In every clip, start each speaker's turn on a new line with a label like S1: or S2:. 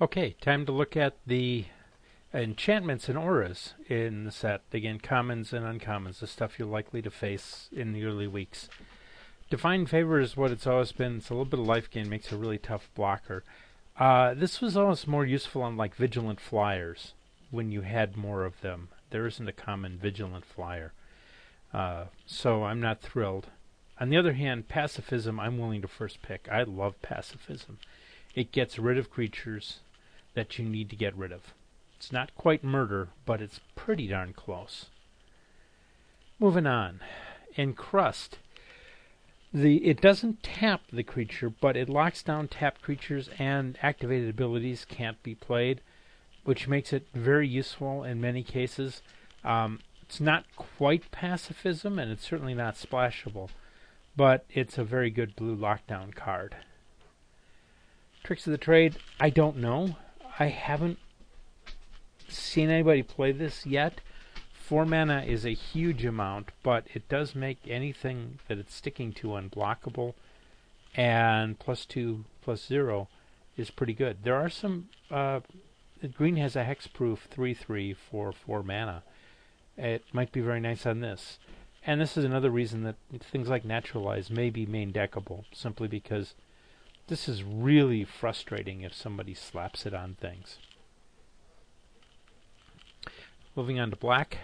S1: Okay, time to look at the enchantments and auras in the set. Again, commons and uncommons, the stuff you're likely to face in the early weeks. Divine Favor is what it's always been. It's a little bit of life gain, makes a really tough blocker. This was always more useful on like Vigilant Flyers when you had more of them. There isn't a common Vigilant Flyer. So I'm not thrilled. On the other hand, Pacifism I'm willing to first pick. I love Pacifism. It gets rid of creatures that you need to get rid of. It's not quite murder, but it's pretty darn close. Moving on. Encrust. It doesn't tap the creature, but it locks down tapped creatures and activated abilities can't be played, which makes it very useful in many cases. It's not quite pacifism, and it's certainly not splashable, but it's a very good blue lockdown card. Tricks of the Trade, I don't know. I haven't seen anybody play this yet. 4 mana is a huge amount, but it does make anything that it's sticking to unblockable, and +2/+0 is pretty good. There are some... green has a hexproof 3/3 for 4 mana. It might be very nice on this. And this is another reason that things like Naturalize may be main deckable, simply because this is really frustrating if somebody slaps it on things. Moving on to black.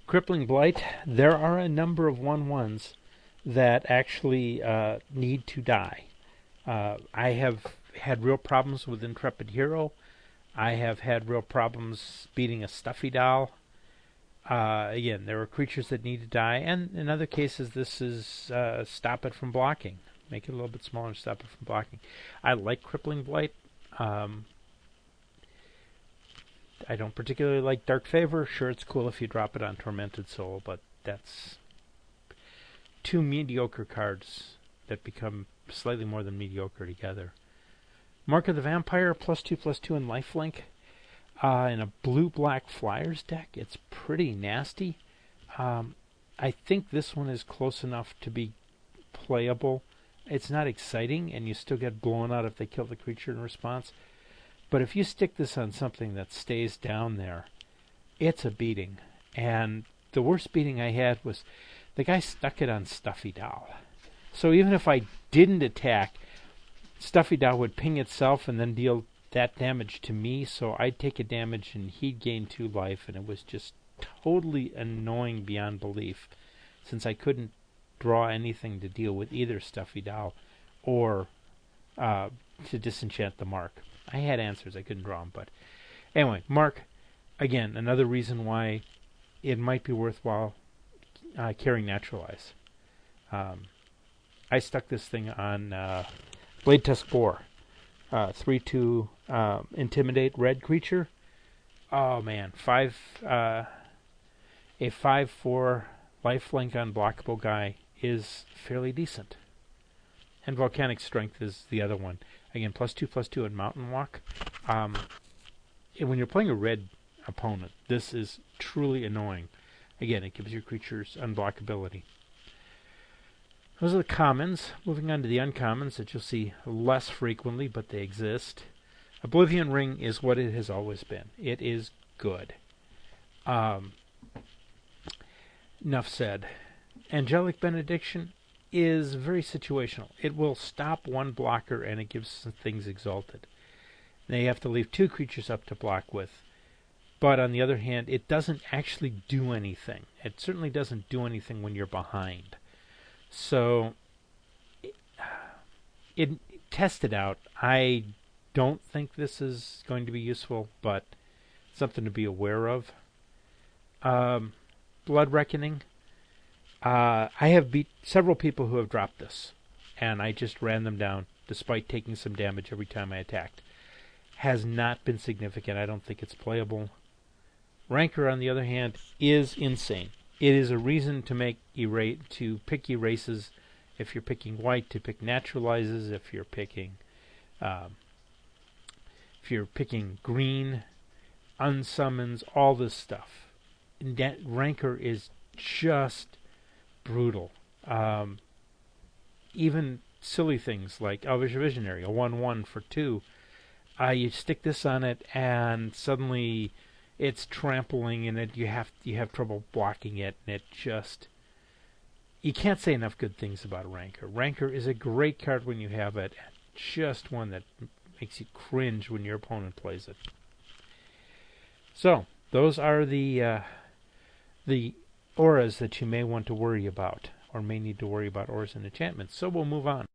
S1: Crippling Blight. There are a number of 1/1s that actually need to die. I have had real problems with Intrepid Hero. I have had real problems beating a Stuffy Doll. Again, there are creatures that need to die, and in other cases this is stop it from blocking. Make it a little bit smaller and stop it from blocking. I like Crippling Blight. I don't particularly like Dark Favor. Sure, it's cool if you drop it on Tormented Soul, but that's 2 mediocre cards that become slightly more than mediocre together. Mark of the Vampire, +2/+2 and lifelink. In a blue-black Flyers deck, it's pretty nasty. I think this one is close enough to be playable. It's not exciting, and you still get blown out if they kill the creature in response. But if you stick this on something that stays down there, it's a beating. And the worst beating I had was the guy stuck it on Stuffy Doll. So even if I didn't attack, Stuffy Doll would ping itself and then deal that damage to me, so I'd take a damage and he'd gain 2 life, and it was just totally annoying beyond belief, since I couldn't draw anything to deal with either Stuffy Doll or to disenchant the Mark. I had answers, I couldn't draw them, but anyway, Mark, again, another reason why it might be worthwhile carrying Naturalize. I stuck this thing on Blade Tusk Boar, 3/2 Intimidate red creature. Oh man, a 5/4 lifelink unblockable guy is fairly decent. And Volcanic Strength is the other one. Again, +2/+2 and Mountain Walk. When you're playing a red opponent, this is truly annoying. Again, it gives your creatures unblockability. Those are the commons. Moving on to the uncommons that you'll see less frequently, but they exist. Oblivion Ring is what it has always been. It is good. Enough said. Angelic Benediction is very situational. It will stop one blocker and it gives some things Exalted. Now you have to leave 2 creatures up to block with. But on the other hand, it doesn't actually do anything. It certainly doesn't do anything when you're behind. So, test it out. I don't think this is going to be useful, but something to be aware of. Blood Reckoning. I have beat several people who have dropped this, and I just ran them down, despite taking some damage every time I attacked. Has not been significant. I don't think it's playable. Rancor, on the other hand, is insane. It is a reason to pick erases if you're picking white, to pick naturalizes if you're picking green, unsummons, all this stuff. Rancor is just brutal. Even silly things like Elvish Visionary, a 1/1 for 2. You stick this on it, and suddenly it's trampling, and you have trouble blocking it, and it just, you can't say enough good things about Rancor. Rancor is a great card when you have it, just one that makes you cringe when your opponent plays it. So those are the auras that you may want to worry about, or may need to worry about auras and enchantments. So we'll move on.